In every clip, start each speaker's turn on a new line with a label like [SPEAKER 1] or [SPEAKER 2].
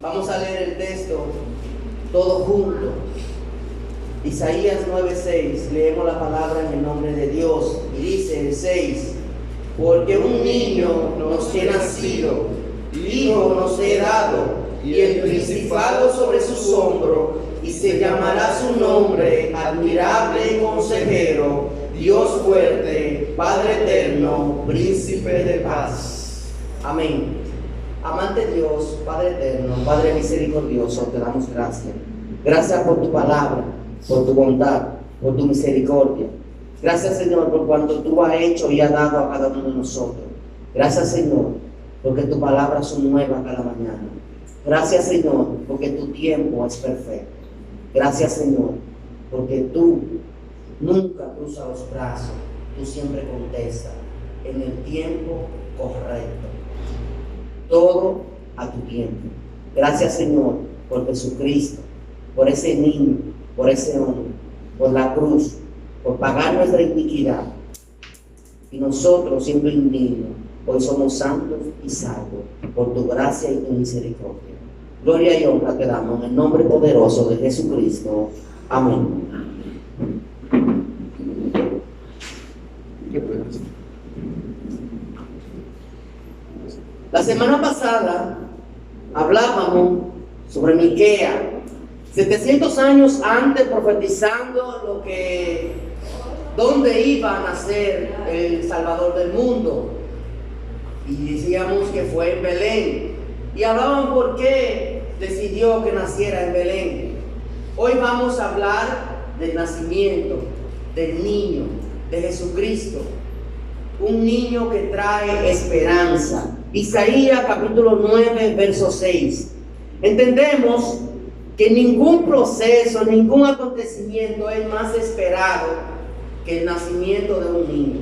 [SPEAKER 1] Vamos a leer el texto todo junto. Isaías 9:6, leemos la palabra en el nombre de Dios. Y dice el 6: porque un niño nos he nacido, hijo nos he dado, y el principado sobre sus hombros, y se llamará su nombre Admirable Consejero, Dios fuerte, Padre eterno, Príncipe de paz. Amén. Amante Dios, Padre eterno, Padre misericordioso, te damos gracias. Gracias por tu palabra, por tu bondad, por tu misericordia. Gracias, Señor, por cuanto tú has hecho y has dado a cada uno de nosotros. Gracias, Señor, porque tus palabras son nuevas cada mañana. Gracias, Señor, porque tu tiempo es perfecto. Gracias, Señor, porque tú nunca cruzas los brazos, tú siempre contestas en el tiempo correcto. Todo a tu tiempo. Gracias, Señor, por Jesucristo, por ese niño, por ese hombre, por la cruz, por pagar nuestra iniquidad. Y nosotros, siendo indignos, hoy somos santos y salvos por tu gracia y tu misericordia. Gloria y honra te damos en el nombre poderoso de Jesucristo. Amén. La semana pasada hablábamos sobre Miquea, 700 años antes, profetizando dónde iba a nacer el Salvador del mundo. Y decíamos que fue en Belén. Y hablaban por qué decidió que naciera en Belén. Hoy vamos a hablar del nacimiento del niño, de Jesucristo. Un niño que trae esperanza. Isaías capítulo 9, verso 6. Entendemos que ningún proceso, ningún acontecimiento es más esperado que el nacimiento de un niño.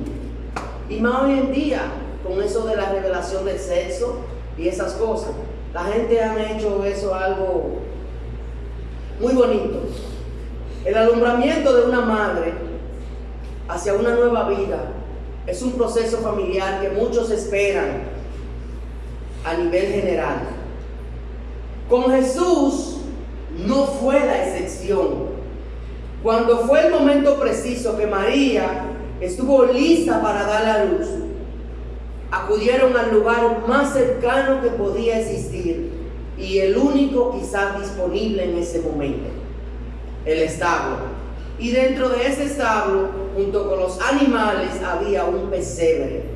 [SPEAKER 1] Y más hoy en día, con eso de la revelación del sexo y esas cosas, la gente ha hecho eso algo muy bonito. El alumbramiento de una madre hacia una nueva vida es un proceso familiar que muchos esperan a nivel general. Con Jesús no fue la excepción. Cuando fue el momento preciso que María estuvo lista para dar a luz, acudieron al lugar más cercano que podía existir y el único quizás disponible en ese momento, el establo. Y dentro de ese establo, junto con los animales, había un pesebre.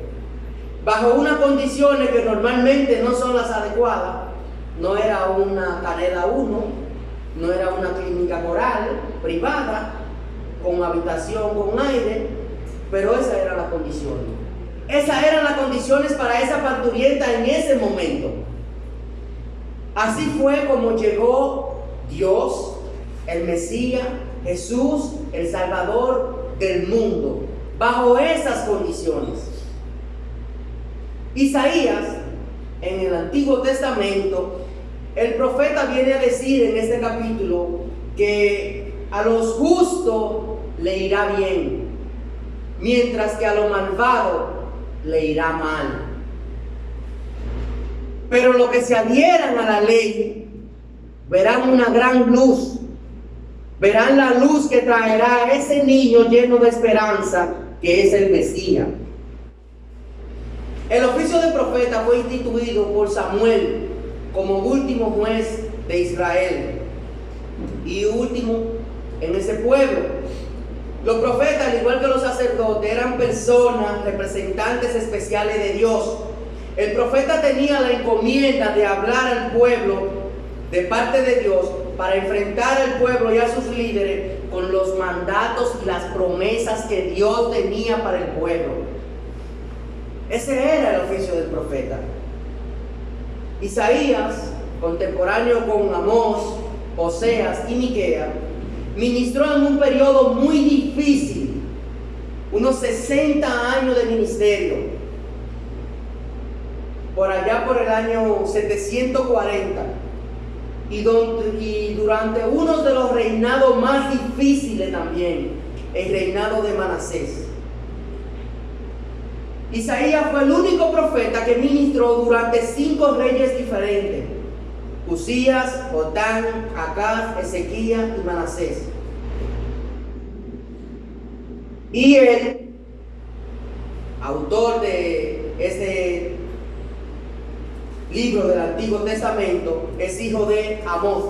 [SPEAKER 1] Bajo unas condiciones que normalmente no son las adecuadas. No era una Canela 1, no era una clínica coral privada, con habitación, con aire, pero esas eran las condiciones. Esas eran las condiciones para esa parturienta en ese momento. Así fue como llegó Dios, el Mesías, Jesús, el Salvador del mundo, bajo esas condiciones. Isaías, en el Antiguo Testamento, el profeta viene a decir en este capítulo que a los justos le irá bien, mientras que a los malvados le irá mal. Pero los que se adhieran a la ley verán una gran luz, verán la luz que traerá a ese niño lleno de esperanza que es el Mesías. El oficio de profeta fue instituido por Samuel como último juez de Israel y último en ese pueblo. Los profetas, al igual que los sacerdotes, eran personas, representantes especiales de Dios. El profeta tenía la encomienda de hablar al pueblo de parte de Dios para enfrentar al pueblo y a sus líderes con los mandatos y las promesas que Dios tenía para el pueblo. Ese era el oficio del profeta. Isaías, contemporáneo con Amós, Oseas y Miquea, ministró en un periodo muy difícil, unos 60 años de ministerio, por allá por el año 740, y durante uno de los reinados más difíciles también, el reinado de Manasés. Isaías fue el único profeta que ministró durante 5 reyes diferentes. Usías, Jotán, Acaz, Ezequías y Manasés. Y el autor de ese libro del Antiguo Testamento es hijo de Amós.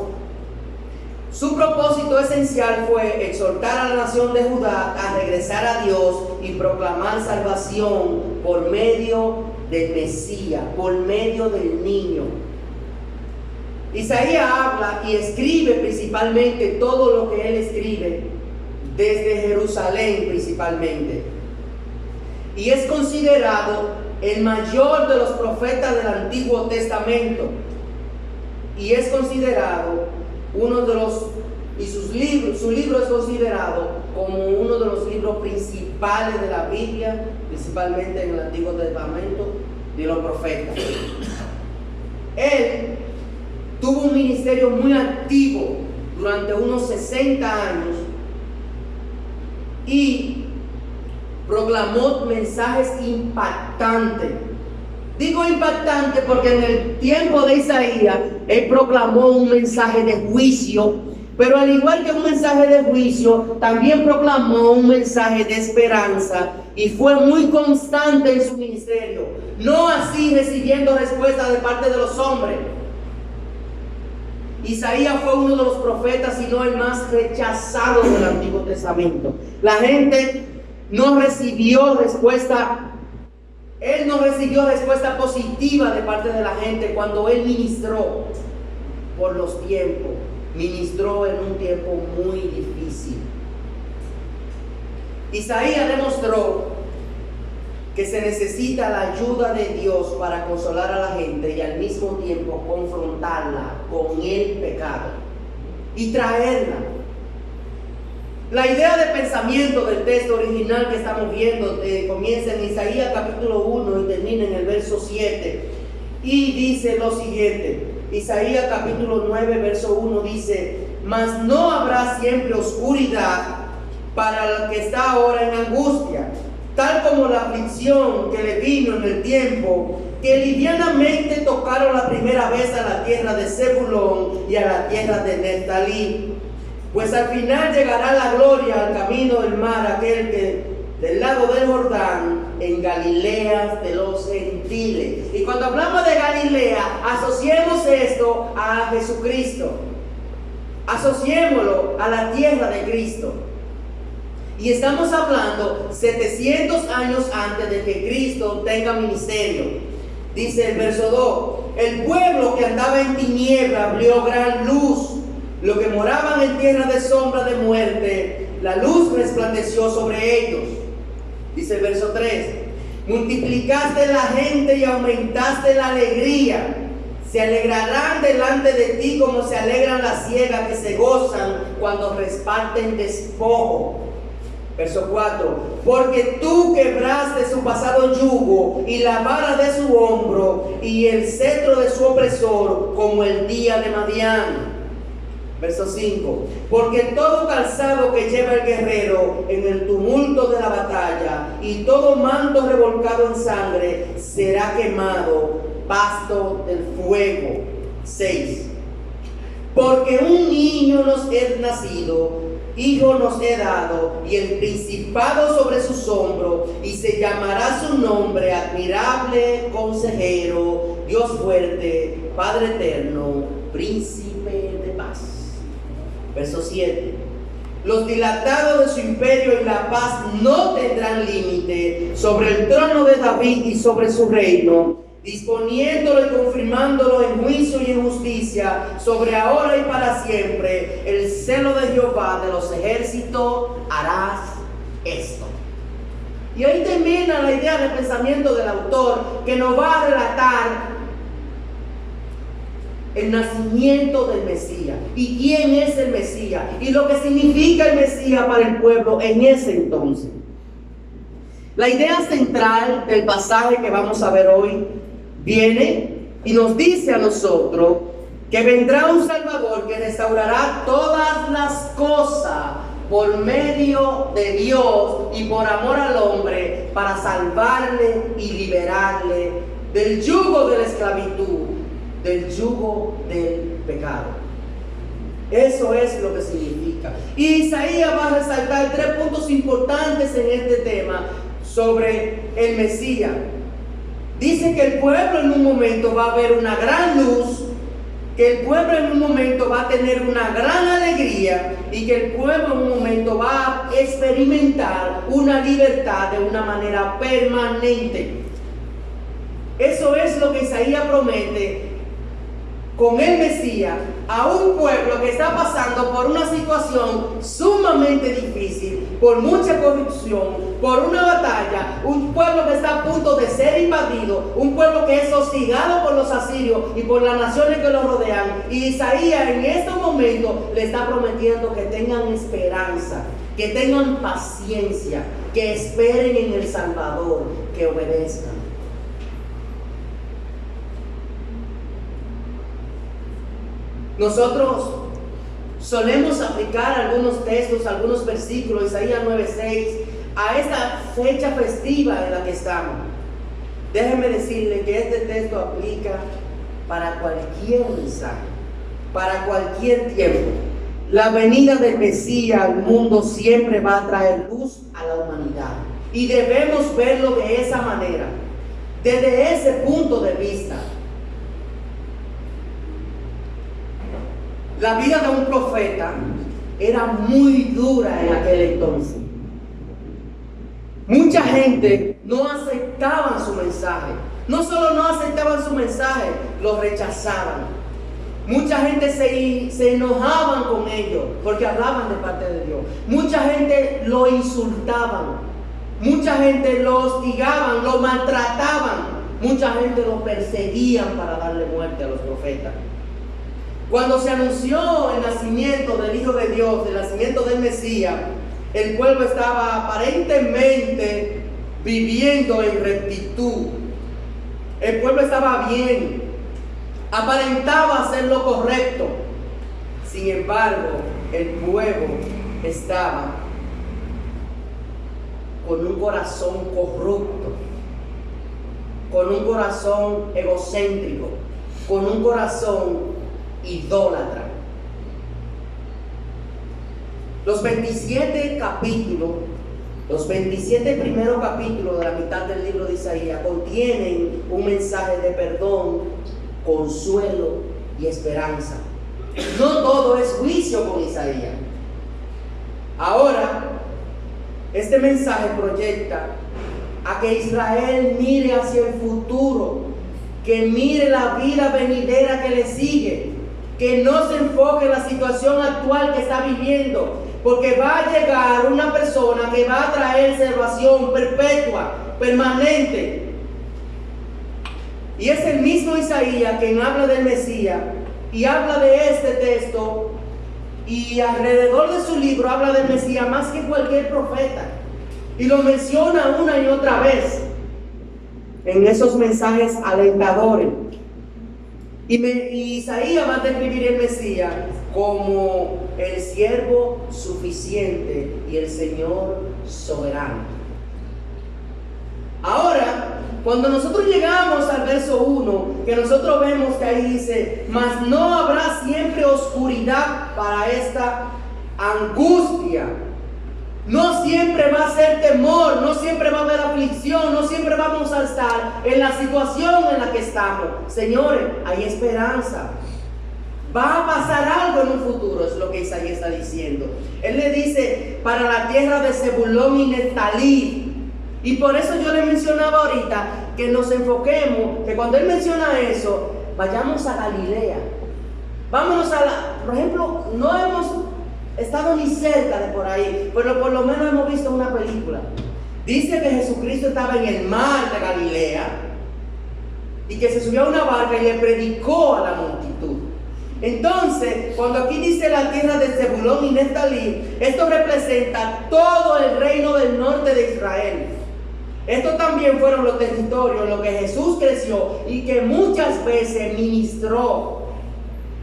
[SPEAKER 1] Su propósito esencial fue exhortar a la nación de Judá a regresar a Dios y proclamar salvación por medio del Mesías, por medio del niño. Isaías habla y escribe principalmente todo lo que él escribe desde Jerusalén principalmente. Y es considerado el mayor de los profetas del Antiguo Testamento. Y es considerado uno de los, y su libro es considerado como uno de los libros principales de la Biblia, principalmente en el Antiguo Testamento, de los profetas. Él tuvo un ministerio muy activo durante unos 60 años y proclamó mensajes impactantes. Digo impactante porque en el tiempo de Isaías él proclamó un mensaje de juicio, pero al igual que un mensaje de juicio, también proclamó un mensaje de esperanza y fue muy constante en su ministerio, no así recibiendo respuesta de parte de los hombres. Isaías fue uno de los profetas, sino el más rechazado del Antiguo Testamento. La gente no recibió respuesta. Él no recibió respuesta positiva de parte de la gente cuando él ministró por los tiempos. Ministró en un tiempo muy difícil. Isaías demostró que se necesita la ayuda de Dios para consolar a la gente y al mismo tiempo confrontarla con el pecado y traerla. La idea de pensamiento del texto original que estamos viendo comienza en Isaías capítulo 1 y termina en el verso 7 y dice lo siguiente. Isaías capítulo 9 verso 1 dice: mas no habrá siempre oscuridad para el que está ahora en angustia, tal como la aflicción que le vino en el tiempo que livianamente tocaron la primera vez a la tierra de Zebulón y a la tierra de Neftalí. Pues al final llegará la gloria al camino del mar, aquel que del lado del Jordán, en Galilea de los gentiles. Y cuando hablamos de Galilea, asociemos esto a Jesucristo. Asociémoslo a la tierra de Cristo. Y estamos hablando 700 años antes de que Cristo tenga ministerio. Dice el verso 2: el pueblo que andaba en tiniebla vio gran luz. Los que moraban en tierra de sombra de muerte, la luz resplandeció sobre ellos. Dice el verso 3: multiplicaste la gente y aumentaste la alegría. Se alegrarán delante de ti como se alegran las ciegas que se gozan cuando reparten despojo. Verso 4: porque tú quebraste su pasado yugo y la vara de su hombro y el cetro de su opresor como el día de Madián. Verso 5: porque todo calzado que lleva el guerrero en el tumulto de la batalla y todo manto revolcado en sangre será quemado, pasto del fuego. 6: porque un niño nos es nacido, hijo nos he dado, y el principado sobre sus hombros, y se llamará su nombre admirable, consejero, Dios fuerte, Padre eterno, príncipe de paz. Verso 7: los dilatados de su imperio y la paz no tendrán límite sobre el trono de David y sobre su reino, disponiéndolo y confirmándolo en juicio y en justicia, sobre ahora y para siempre. El celo de Jehová de los ejércitos harás esto. Y ahí termina la idea del pensamiento del autor, que nos va a relatar el nacimiento del Mesías y quién es el Mesías y lo que significa el Mesías para el pueblo en ese entonces. La idea central del pasaje que vamos a ver hoy viene y nos dice a nosotros que vendrá un Salvador que restaurará todas las cosas por medio de Dios y por amor al hombre, para salvarle y liberarle del yugo de la esclavitud del yugo del pecado. Eso es lo que significa. Y Isaías va a resaltar 3 puntos importantes en este tema sobre el Mesías. Dice que el pueblo en un momento va a ver una gran luz, que el pueblo en un momento va a tener una gran alegría y que el pueblo en un momento va a experimentar una libertad de una manera permanente. Eso es lo que Isaías promete con el Mesías a un pueblo que está pasando por una situación sumamente difícil, por mucha corrupción, por una batalla, un pueblo que está a punto de ser invadido, un pueblo que es hostigado por los asirios y por las naciones que lo rodean. Y Isaías en estos momentos le está prometiendo que tengan esperanza, que tengan paciencia, que esperen en el Salvador, que obedezcan. Nosotros solemos aplicar algunos textos, algunos versículos, Isaías 9:6, a esta fecha festiva en la que estamos. Déjenme decirle que este texto aplica para cualquier mensaje, para cualquier tiempo. La venida del Mesías al mundo siempre va a traer luz a la humanidad. Y debemos verlo de esa manera, desde ese punto de vista. La vida de un profeta era muy dura en aquel entonces. Mucha gente no aceptaba su mensaje. No solo no aceptaban su mensaje, lo rechazaban. Mucha gente se enojaban con ellos porque hablaban de parte de Dios. Mucha gente lo insultaban. Mucha gente lo hostigaban, lo maltrataban. Mucha gente lo perseguían para darle muerte a los profetas. Cuando se anunció el nacimiento del Hijo de Dios, el nacimiento del Mesías, el pueblo estaba aparentemente viviendo en rectitud. El pueblo estaba bien, aparentaba hacer lo correcto. Sin embargo, el pueblo estaba con un corazón corrupto, con un corazón egocéntrico, con un corazón idólatra. Los 27 capítulos, los 27 primeros capítulos de la mitad del libro de Isaías contienen un mensaje de perdón, consuelo y esperanza. No todo es juicio con Isaías. Ahora, este mensaje proyecta a que Israel mire hacia el futuro, que mire la vida venidera que le sigue, que no se enfoque en la situación actual que está viviendo, porque va a llegar una persona que va a traer salvación perpetua, permanente. Y es el mismo Isaías quien habla del Mesías y habla de este texto, y alrededor de su libro habla del Mesías más que cualquier profeta, y lo menciona una y otra vez en esos mensajes alentadores. Y Isaías va a describir el Mesías como el siervo suficiente y el Señor soberano. Ahora, cuando nosotros llegamos al verso 1, que nosotros vemos que ahí dice: mas no habrá siempre oscuridad para esta angustia. No siempre va a ser temor, no siempre va a haber aflicción, no siempre vamos a estar en la situación en la que estamos. Señores, hay esperanza. Va a pasar algo en un futuro, es lo que Isaías está diciendo. Él le dice: para la tierra de Zebulón y Neftalí. Y por eso yo le mencionaba ahorita que nos enfoquemos, que cuando él menciona eso, vayamos a Galilea. Vámonos por ejemplo, no hemos estado ni cerca de por ahí, pero por lo menos hemos visto una película. Dice que Jesucristo estaba en el mar de Galilea y que se subió a una barca y le predicó a la multitud. Entonces, cuando aquí dice la tierra de Zebulón y Neftalí, esto representa todo el reino del norte de Israel. Estos también fueron los territorios en los que Jesús creció y que muchas veces ministró.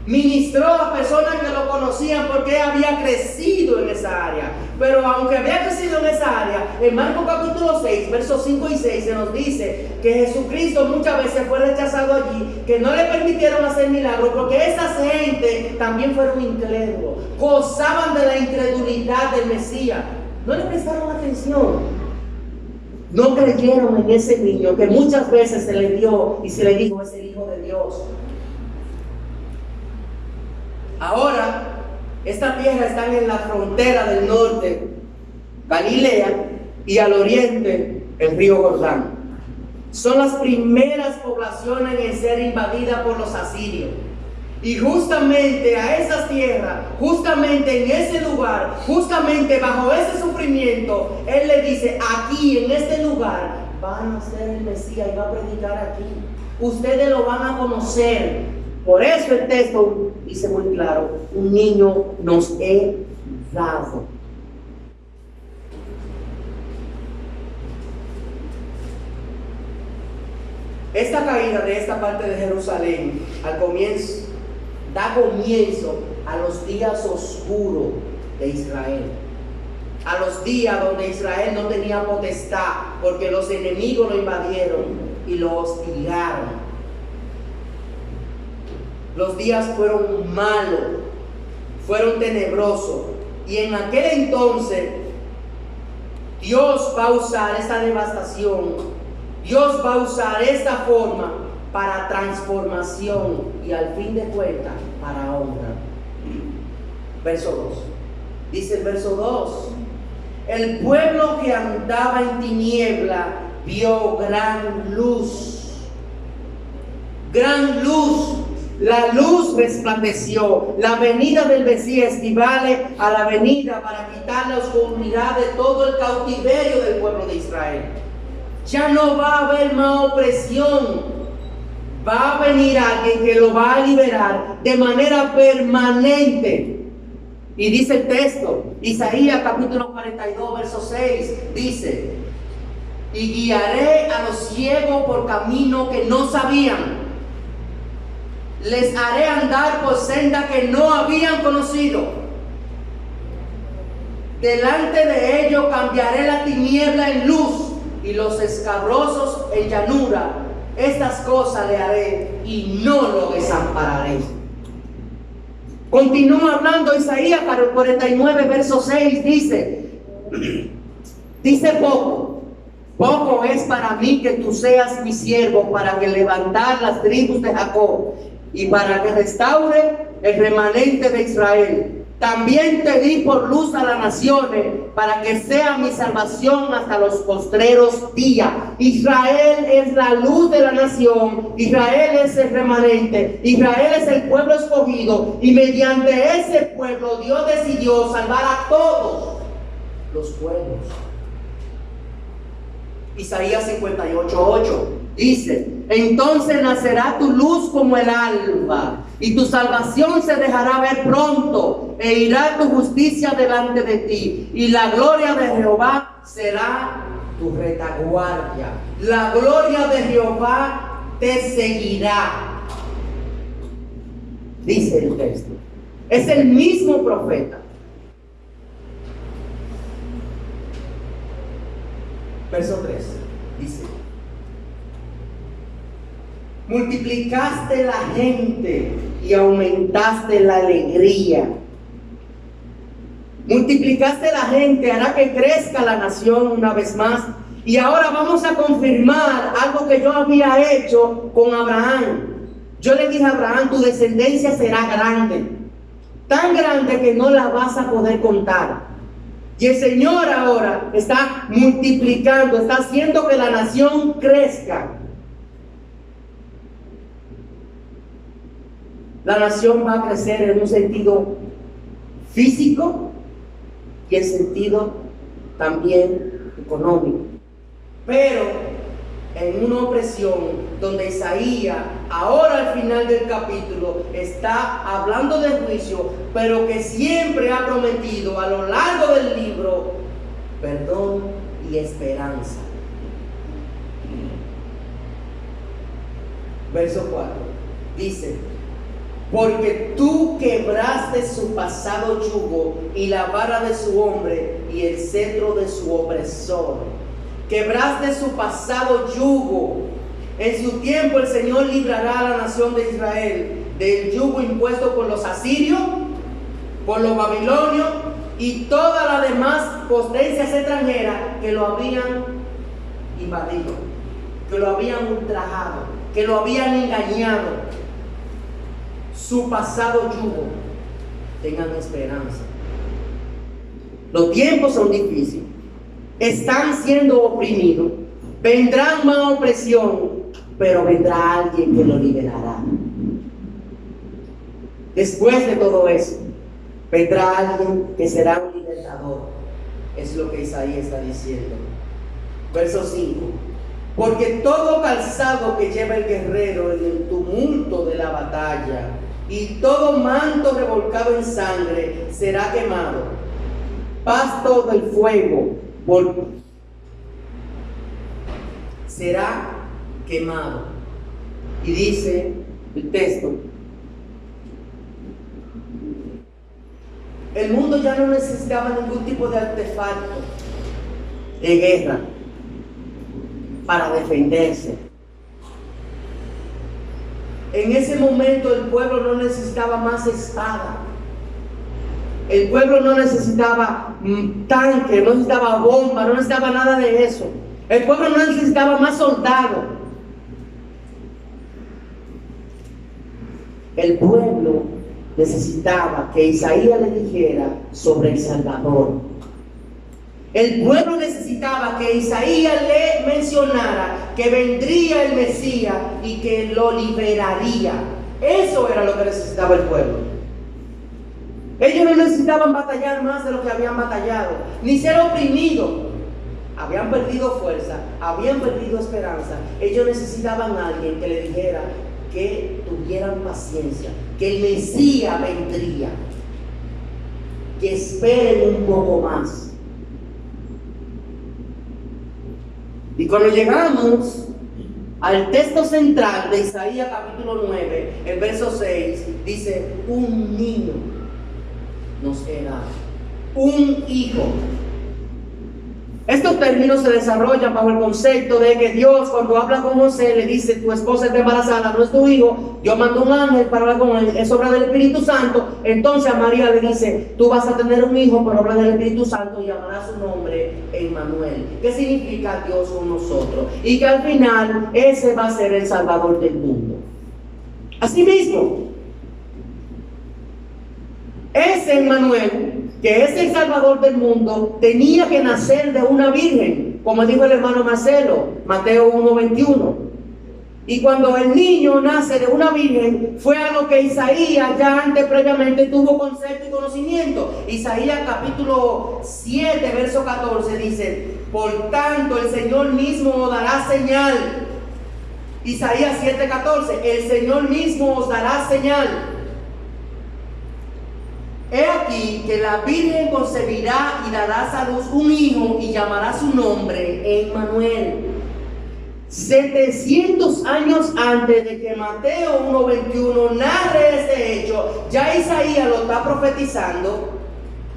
[SPEAKER 1] Ministró a personas que lo conocían porque había crecido en esa área. Pero aunque había crecido en esa área, en Marcos capítulo 6, versos 5 y 6 se nos dice que Jesucristo muchas veces fue rechazado allí, que no le permitieron hacer milagros porque esa gente también fueron incrédulos, gozaban de la incredulidad del Mesías, no le prestaron atención, no creyeron en ese niño que muchas veces se le dio y se le dijo es el Hijo de Dios. Ahora, esta tierra está en la frontera del norte, Galilea, y al oriente, el río Jordán. Son las primeras poblaciones en ser invadidas por los asirios. Y justamente a esas tierras, justamente en ese lugar, justamente bajo ese sufrimiento, Él le dice, aquí en este lugar, van a ser el Mesías y va a predicar aquí. Ustedes lo van a conocer. Por eso el texto dice muy claro, un niño nos he dado. Esta caída de esta parte de Jerusalén al comienzo da comienzo a los días oscuros de Israel, a los días donde Israel no tenía potestad porque los enemigos lo invadieron y lo hostigaron. Los días fueron malos, fueron tenebrosos, y en aquel entonces Dios va a usar esta devastación, Dios va a usar esta forma para transformación y al fin de cuentas para honra. Verso 2. Dice el verso 2: el pueblo que andaba en tiniebla vio gran luz. Gran luz. La luz resplandeció. La venida del Mesías equivale a la venida para quitar la oscuridad de todo el cautiverio del pueblo de Israel. Ya no va a haber más opresión. Va a venir alguien que lo va a liberar de manera permanente. Y dice el texto, Isaías capítulo 42, verso 6, dice: y guiaré a los ciegos por camino que no sabían. Les haré andar por senda que no habían conocido. Delante de ellos cambiaré la tiniebla en luz y los escabrosos en llanura. Estas cosas le haré y no lo desampararé. Continúa hablando Isaías 49, verso 6, dice poco es para mí que tú seas mi siervo para que levantar las tribus de Jacob y para que restaure el remanente de Israel. También te di por luz a las naciones para que sea mi salvación hasta los postreros días. Israel es la luz de la nación, Israel es el remanente, Israel es el pueblo escogido, y mediante ese pueblo Dios decidió salvar a todos los pueblos. Isaías 58:8 dice: entonces nacerá tu luz como el alba, y tu salvación se dejará ver pronto, e irá tu justicia delante de ti, y la gloria de Jehová será tu retaguardia. La gloria de Jehová te seguirá, dice el texto. Es el mismo profeta. Verso 3 dice: multiplicaste la gente y aumentaste la alegría. Multiplicaste la gente, hará que crezca la nación una vez más. Y ahora vamos a confirmar algo que yo había hecho con Abraham. Yo le dije a Abraham: tu descendencia será grande, tan grande que no la vas a poder contar. Y el Señor ahora está multiplicando, está haciendo que la nación crezca. La nación va a crecer en un sentido físico y en sentido también económico. Pero en una opresión donde Isaías, ahora al final del capítulo, está hablando de juicio, pero que siempre ha prometido a lo largo del libro perdón y esperanza. Verso 4 dice: porque tú quebraste su pasado yugo y la vara de su hombre y el cetro de su opresor. Quebraste su pasado yugo. En su tiempo el Señor librará a la nación de Israel del yugo impuesto por los asirios, por los babilonios y todas las demás potencias extranjeras que lo habían invadido, que lo habían ultrajado, que lo habían engañado. Su pasado yugo. Tengan esperanza. Los tiempos son difíciles. Están siendo oprimidos. Vendrá más opresión, pero vendrá alguien que lo liberará. Después de todo eso, vendrá alguien que será un libertador. Es lo que Isaías está diciendo. Verso 5. Porque todo calzado que lleva el guerrero en el tumulto de la batalla y todo manto revolcado en sangre será quemado. Pasto del fuego será quemado. Y dice el texto: el mundo ya no necesitaba ningún tipo de artefacto de guerra para defenderse. En ese momento el pueblo no necesitaba más espada. El pueblo no necesitaba tanque, no necesitaba bomba, no necesitaba nada de eso. El pueblo no necesitaba más soldados. El pueblo necesitaba que Isaías le dijera sobre el Salvador. El pueblo necesitaba que Isaías le mencionara que vendría el Mesías y que lo liberaría. Eso era lo que necesitaba el pueblo. Ellos no necesitaban batallar más de lo que habían batallado, ni ser oprimidos. Habían perdido fuerza, habían perdido esperanza. Ellos necesitaban a alguien que le dijera que tuvieran paciencia, que el Mesías vendría, que esperen un poco más. Y cuando llegamos al texto central de Isaías capítulo 9, el verso 6, dice: un niño nos era, un hijo. Estos términos se desarrollan bajo el concepto de que Dios, cuando habla con José, le dice: tu esposa está embarazada, no es tu hijo, yo mando un ángel para hablar con él, es obra del Espíritu Santo. Entonces a María le dice: tú vas a tener un hijo por obra del Espíritu Santo y llamará su nombre Emmanuel, que significa Dios con nosotros, y que al final ese va a ser el Salvador del mundo. Asimismo, ese Emmanuel, que es el Salvador del mundo, tenía que nacer de una virgen, como dijo el hermano Marcelo, Mateo 1:21. Y cuando el niño nace de una virgen, fue a lo que Isaías ya antes previamente tuvo concepto y conocimiento. Isaías capítulo 7, verso 14 dice: por tanto el Señor mismo os dará señal. Isaías 7:14, el Señor mismo os dará señal. He aquí que la Virgen concebirá y dará a luz un hijo y llamará su nombre Emmanuel. 700 años antes de que Mateo 1:21 narre este hecho, ya Isaías lo está profetizando,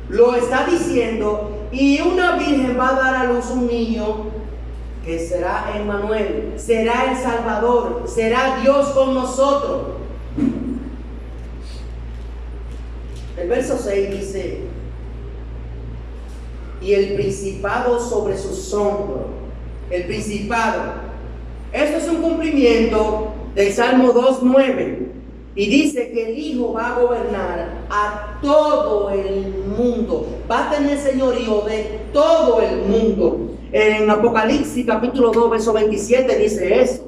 [SPEAKER 1] lo está diciendo, y una virgen va a dar a luz un niño que será Emmanuel, será el Salvador, será Dios con nosotros. El verso 6 dice: y el principado sobre sus hombros. El principado. Esto es un cumplimiento del Salmo 2:9. Y dice que el Hijo va a gobernar a todo el mundo. Va a tener señorío de todo el mundo. En Apocalipsis capítulo 2, verso 27 dice eso.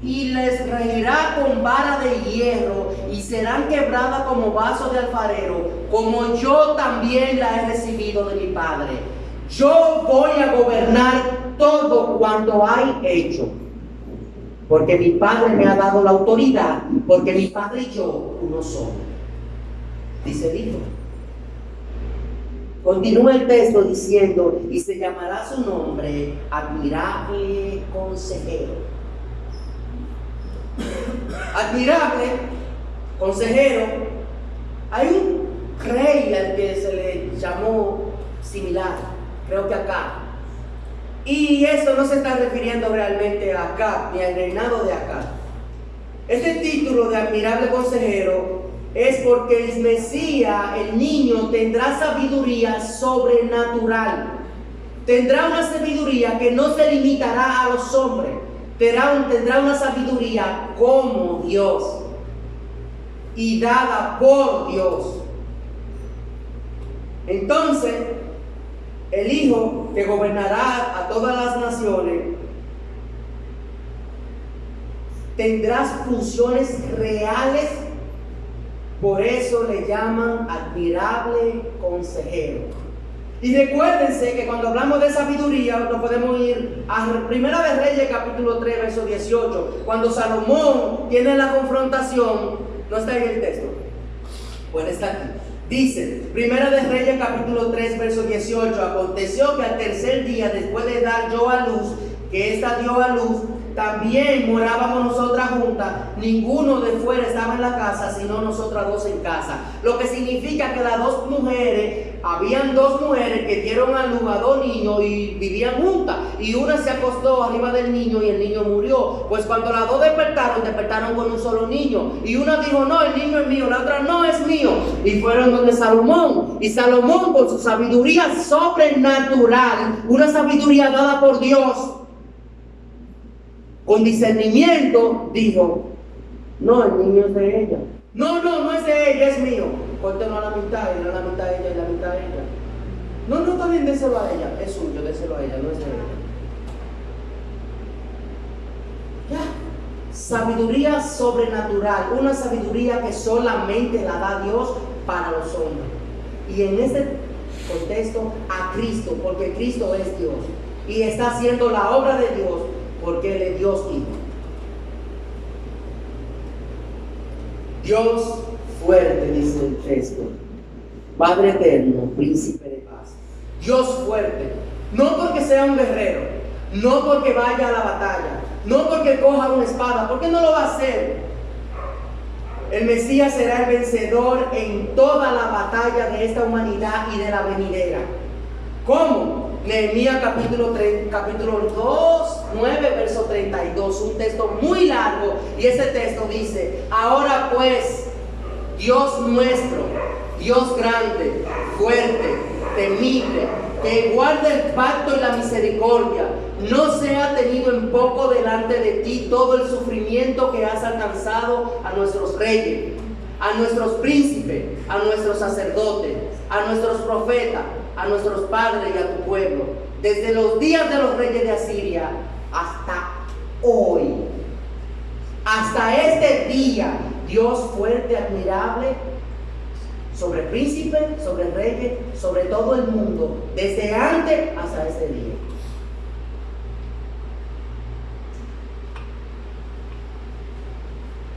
[SPEAKER 1] Y les regirá con vara de hierro y serán quebradas como vasos de alfarero, como yo también la he recibido de mi Padre. Yo voy a gobernar todo cuanto hay hecho, porque mi Padre me ha dado la autoridad, porque mi Padre y yo uno somos. Dice el Hijo. Continúa el texto diciendo: y se llamará su nombre Admirable Consejero. Admirable, consejero. Hay un rey al que se le llamó similar, creo que Acab. Y esto no se está refiriendo realmente a Acab, ni al reinado de Acab. Este título de admirable consejero es porque el Mesías, el niño, tendrá sabiduría sobrenatural. Tendrá una sabiduría que no se limitará a los hombres. Tendrá una sabiduría como Dios y dada por Dios. Entonces, el Hijo que gobernará a todas las naciones tendrá funciones reales. Por eso le llaman admirable consejero. Y recuérdense que cuando hablamos de sabiduría nos podemos ir a Primera de Reyes capítulo 3 verso 18, cuando Salomón tiene la confrontación. No está en el texto, pues está aquí. Dice, Primera de Reyes capítulo 3 verso 18, aconteció que al tercer día después de dar yo a luz, que ésta dio a luz, también morábamos nosotras juntas, ninguno de fuera estaba en la casa, sino nosotras dos en casa. Lo que significa que las dos mujeres, habían dos mujeres que dieron a luz a dos niños y vivían juntas. Y una se acostó arriba del niño y el niño murió. Pues cuando las dos despertaron con un solo niño. Y una dijo, no, el niño es mío, la otra no es mío. Y fueron donde Salomón. Y Salomón, con su sabiduría sobrenatural, una sabiduría dada por Dios, con discernimiento, dijo, no, el niño es de ella. No es de ella, es mío. Córtenlo a la mitad, y no a la mitad de ella y la mitad de ella. No, está bien, déselo a ella, es suyo, déselo a ella, no es de ella. Ya, sabiduría sobrenatural, una sabiduría que solamente la da Dios para los hombres. Y en este contexto, a Cristo, porque Cristo es Dios. Y está haciendo la obra de Dios, porque Él es Dios Hijo. Dios fuerte, dice el texto, Padre eterno, príncipe de paz. Dios fuerte, no porque sea un guerrero, no porque vaya a la batalla, no porque coja una espada, porque no lo va a hacer. El Mesías será el vencedor en toda la batalla de esta humanidad y de la venidera. ¿Cómo? Nehemías capítulo 2, 9, verso 32, un texto muy largo, y ese texto dice, ahora pues, Dios nuestro, Dios grande, fuerte, temible, que guarda el pacto y la misericordia, no sea tenido en poco delante de ti todo el sufrimiento que has alcanzado a nuestros reyes, a nuestros príncipes, a nuestros sacerdotes, a nuestros profetas, a nuestros padres y a tu pueblo, desde los días de los reyes de Asiria hasta hoy. Hasta este día, Dios fuerte, admirable, sobre príncipes, sobre reyes, sobre todo el mundo, desde antes hasta este día.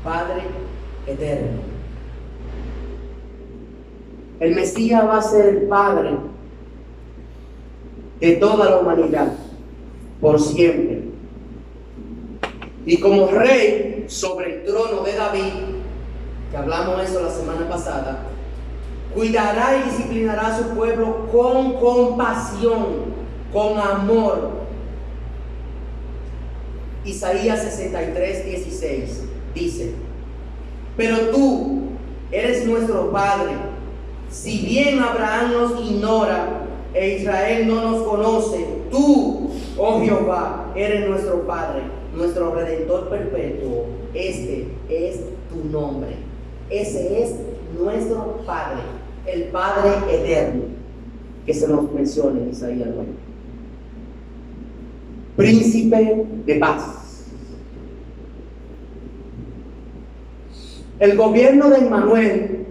[SPEAKER 1] Padre eterno. El Mesías va a ser el Padre de toda la humanidad, por siempre. Y como rey sobre el trono de David, que hablamos de eso la semana pasada, cuidará y disciplinará a su pueblo con compasión, con amor. Isaías 63, 16 dice, pero tú eres nuestro Padre, si bien Abraham nos ignora e Israel no nos conoce, tú, oh Jehová, eres nuestro Padre, nuestro Redentor perpetuo. Este es tu nombre. Ese es nuestro Padre, el Padre eterno, que se nos menciona en Isaías 9. Príncipe de paz. El gobierno de Emmanuel,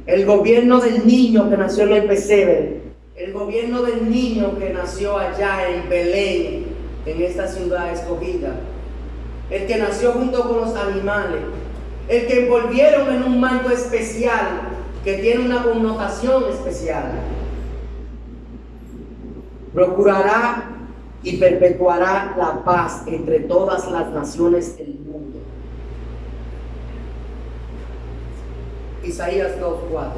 [SPEAKER 1] el gobierno del niño que nació en el pesebre, el gobierno del niño que nació allá en Belén, en esta ciudad escogida, el que nació junto con los animales, el que envolvieron en un manto especial que tiene una connotación especial, procurará y perpetuará la paz entre todas las naciones del mundo. Isaías 2:4.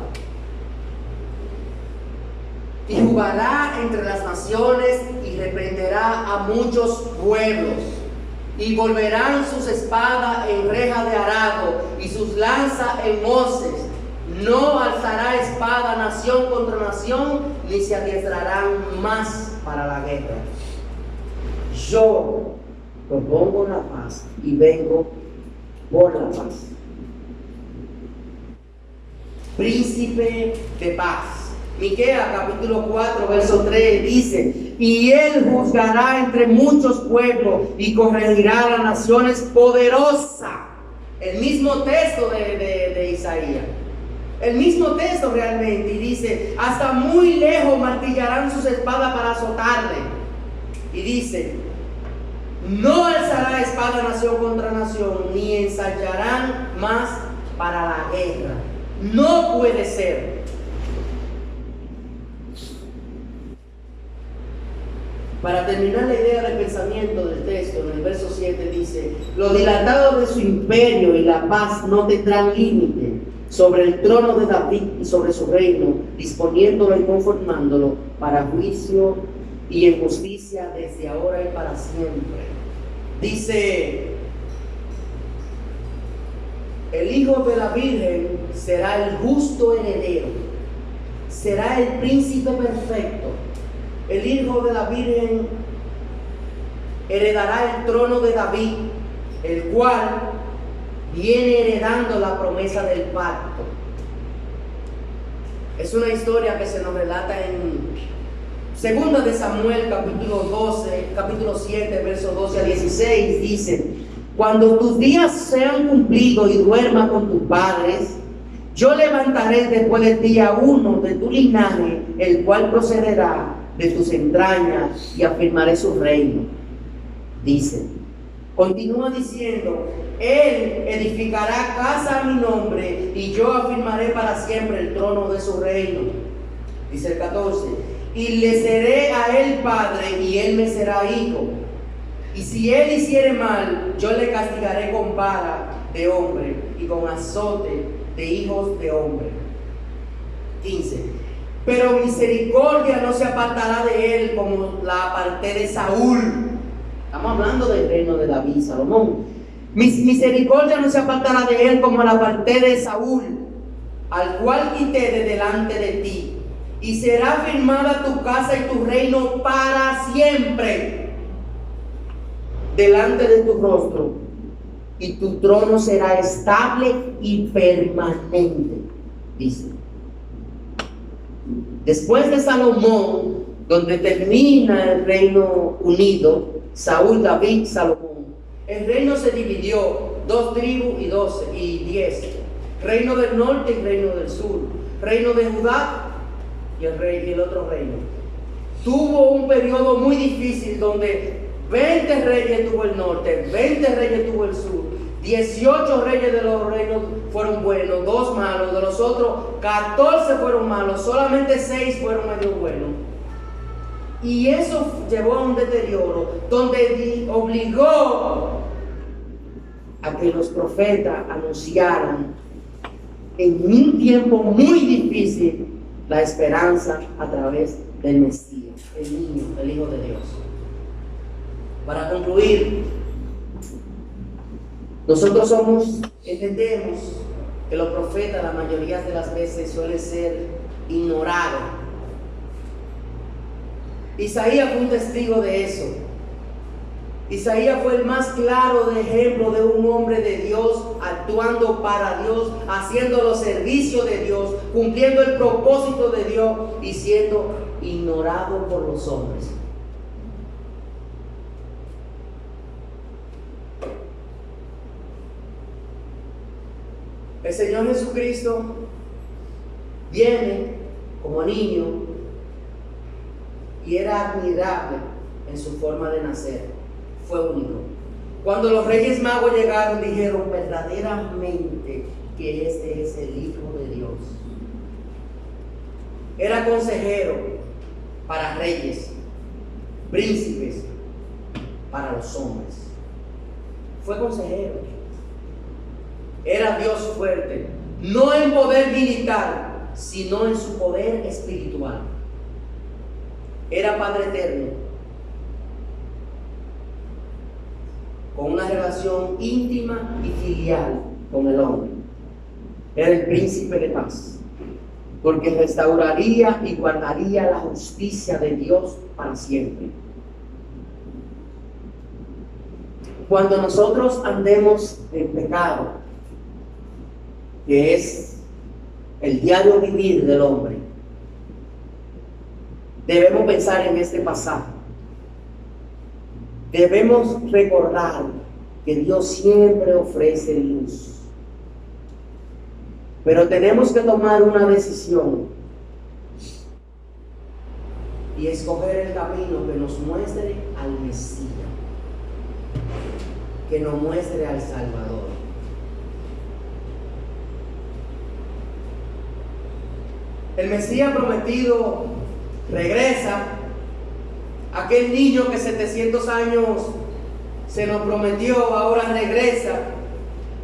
[SPEAKER 1] Y jugará entre las naciones y reprenderá a muchos pueblos. Y volverán sus espadas en reja de arado y sus lanzas en hoces. No alzará espada nación contra nación, ni se adiestrarán más para la guerra. Yo propongo la paz y vengo por la paz. Príncipe de paz. Miqueas capítulo 4 verso 3 dice: y él juzgará entre muchos pueblos y corregirá a las naciones poderosas. El mismo texto de Isaías. El mismo texto realmente. Y dice: hasta muy lejos martillarán sus espadas para azotarle. Y dice: no alzará espada nación contra nación, ni ensayarán más para la guerra. No puede ser. Para terminar la idea del pensamiento del texto, en el verso 7 dice: lo dilatado de su imperio y la paz no tendrán límite sobre el trono de David y sobre su reino, disponiéndolo y conformándolo para juicio y en justicia desde ahora y para siempre. Dice: el hijo de la Virgen será el justo heredero, será el príncipe perfecto. El hijo de la Virgen heredará el trono de David, el cual viene heredando la promesa del pacto. Es una historia que se nos relata en Segunda de Samuel, capítulo 7, versos 12 a 16. Dice: cuando tus días sean cumplidos y duermas con tus padres, yo levantaré después de ti a uno de tu linaje, el cual procederá de tus entrañas, y afirmaré su reino. Dice, continúa diciendo: él edificará casa a mi nombre, y yo afirmaré para siempre el trono de su reino. Dice el 14: y le seré a él padre, y él me será hijo. Y si él hiciere mal, yo le castigaré con vara de hombre y con azote de hijos de hombre. 15: pero misericordia no se apartará de él como la aparté de Saúl. Estamos hablando del reino de David, Salomón. Misericordia no se apartará de él como la aparté de Saúl, al cual quité de delante de ti. Y será firmada tu casa y tu reino para siempre delante de tu rostro, y tu trono será estable y permanente. Dice: después de Salomón, donde termina el reino unido, Saúl, David, Salomón, el reino se dividió, 2 tribus y 10, reino del norte y reino del sur, reino de Judá y el otro reino. Tuvo un periodo muy difícil donde 20 reyes tuvo el norte, 20 reyes tuvo el sur, 18 reyes de los reinos fueron buenos, 2 malos, de los otros 14 fueron malos, solamente 6 fueron medio buenos. Y eso llevó a un deterioro donde obligó a que los profetas anunciaran en un tiempo muy difícil la esperanza a través del Mesías, el niño, el Hijo de Dios. Para concluir, nosotros entendemos que los profetas la mayoría de las veces suelen ser ignorados. Isaías fue un testigo de eso. Isaías fue el más claro de ejemplo de un hombre de Dios, actuando para Dios, haciendo los servicios de Dios, cumpliendo el propósito de Dios y siendo ignorado por los hombres. El Señor Jesucristo viene como niño y era admirable en su forma de nacer. Fue único. Cuando los Reyes Magos llegaron, dijeron verdaderamente que este es el Hijo de Dios. Era consejero para reyes, príncipes para los hombres. Fue consejero. Era Dios fuerte no en poder militar, sino en su poder espiritual. Era Padre eterno, con una relación íntima y filial con el hombre. Era el príncipe de paz, porque restauraría y guardaría la justicia de Dios para siempre. Cuando nosotros andemos en pecado, que es el diario vivir del hombre, debemos pensar en este pasaje. Debemos recordar que Dios siempre ofrece luz. Pero tenemos que tomar una decisión y escoger el camino que nos muestre al Mesías, que nos muestre al Salvador. El Mesías prometido regresa. Aquel niño que 700 años se nos prometió, ahora regresa.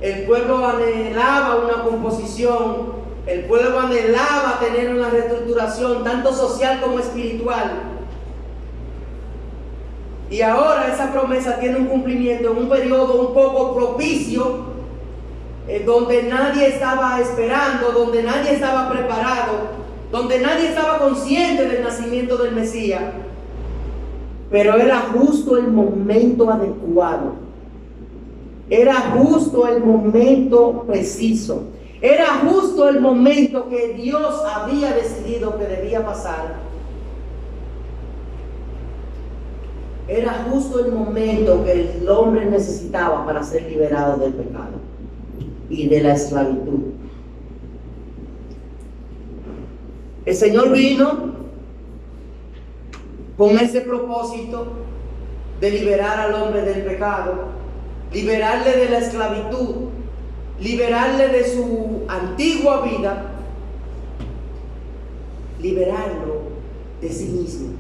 [SPEAKER 1] El pueblo anhelaba una composición, el pueblo anhelaba tener una reestructuración, tanto social como espiritual. Y ahora esa promesa tiene un cumplimiento en un periodo un poco propicio, donde nadie estaba esperando, donde nadie estaba preparado, donde nadie estaba consciente del nacimiento del Mesías. Pero era justo el momento adecuado. Era justo el momento preciso. Era justo el momento que Dios había decidido que debía pasar. Era justo el momento que el hombre necesitaba para ser liberado del pecado y de la esclavitud. El Señor vino con ese propósito de liberar al hombre del pecado, liberarle de la esclavitud, liberarle de su antigua vida, liberarlo de sí mismo.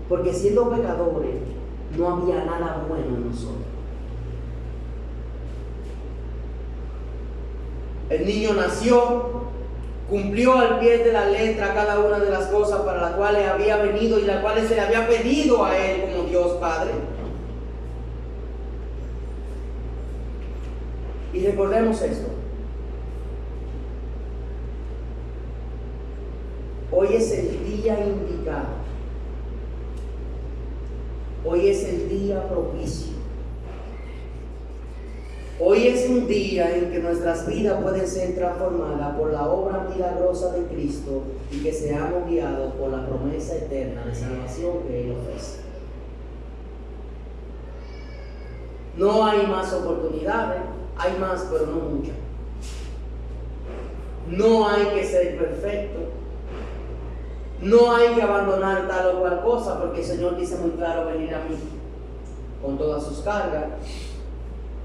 [SPEAKER 1] Porque siendo pecadores no había nada bueno en nosotros. El niño nació, cumplió al pie de la letra cada una de las cosas para las cuales había venido y las cuales se le había pedido a él como Dios Padre. Y recordemos esto. Hoy es el día indicado. Hoy es el día propicio. Hoy es un día en que nuestras vidas pueden ser transformadas por la obra milagrosa de Cristo y que seamos guiados por la promesa eterna de salvación que Él ofrece. No hay más oportunidades, hay más, pero no muchas. No hay que ser perfecto. No hay que abandonar tal o cual cosa, porque el Señor dice muy claro: venir a mí con todas sus cargas.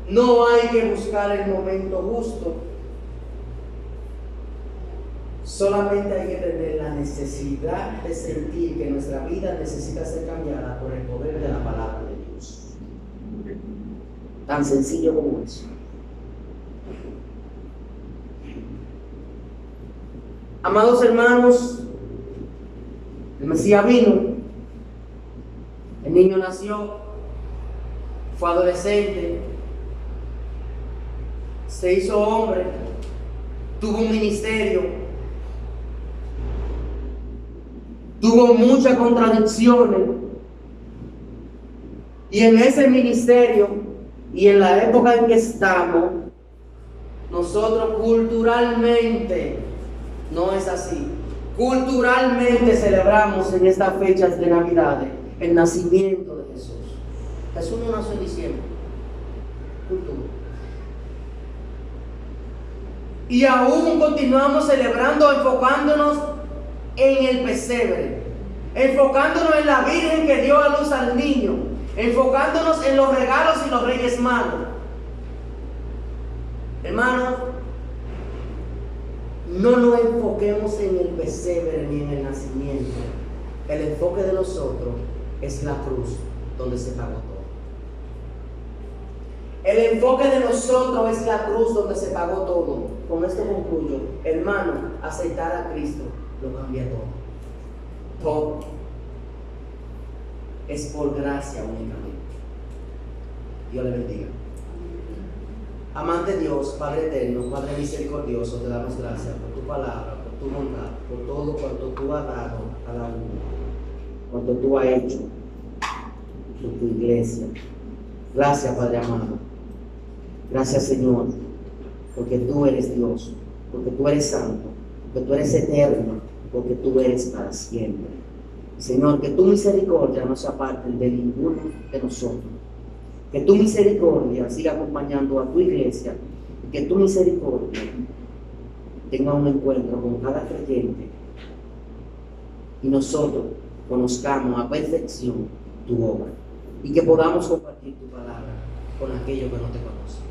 [SPEAKER 1] No hay que buscar el momento justo. Solamente hay que tener la necesidad de sentir que nuestra vida necesita ser cambiada por el poder de la palabra de Dios. Tan sencillo como eso. Amados hermanos, el Mesías vino, el niño nació, fue adolescente, se hizo hombre, tuvo un ministerio, tuvo muchas contradicciones, y en ese ministerio y en la época en que estamos, nosotros culturalmente no es así. Culturalmente celebramos en estas fechas de Navidad el nacimiento de Jesús. Jesús no nació en diciembre. Cultura. Y aún continuamos celebrando, enfocándonos en el pesebre, enfocándonos en la Virgen que dio a luz al niño, enfocándonos en los regalos y los Reyes Magos. Hermanos, no nos enfoquemos en el pesebre ni en el nacimiento. El enfoque de nosotros es la cruz, donde se pagó todo. El enfoque de nosotros es la cruz donde se pagó todo. Con esto concluyo. Hermano, aceptar a Cristo lo cambia todo. Todo. Es por gracia únicamente. Dios le bendiga. Amante Dios, Padre eterno, Padre misericordioso, te damos gracias por tu palabra, por tu bondad, por todo cuanto tú has dado a la una, cuanto tú has hecho por tu iglesia. Gracias, Padre amado. Gracias, Señor, porque tú eres Dios, porque tú eres santo, porque tú eres eterno, porque tú eres para siempre. Señor, que tu misericordia no se aparte de ninguno de nosotros. Que tu misericordia siga acompañando a tu iglesia y que tu misericordia tenga un encuentro con cada creyente y nosotros conozcamos a perfección tu obra y que podamos compartir tu palabra con aquellos que no te conocen.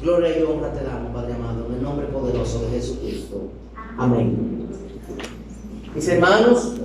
[SPEAKER 1] Gloria y honra te damos, Padre amado, en el nombre poderoso de Jesucristo. Amén. Mis hermanos,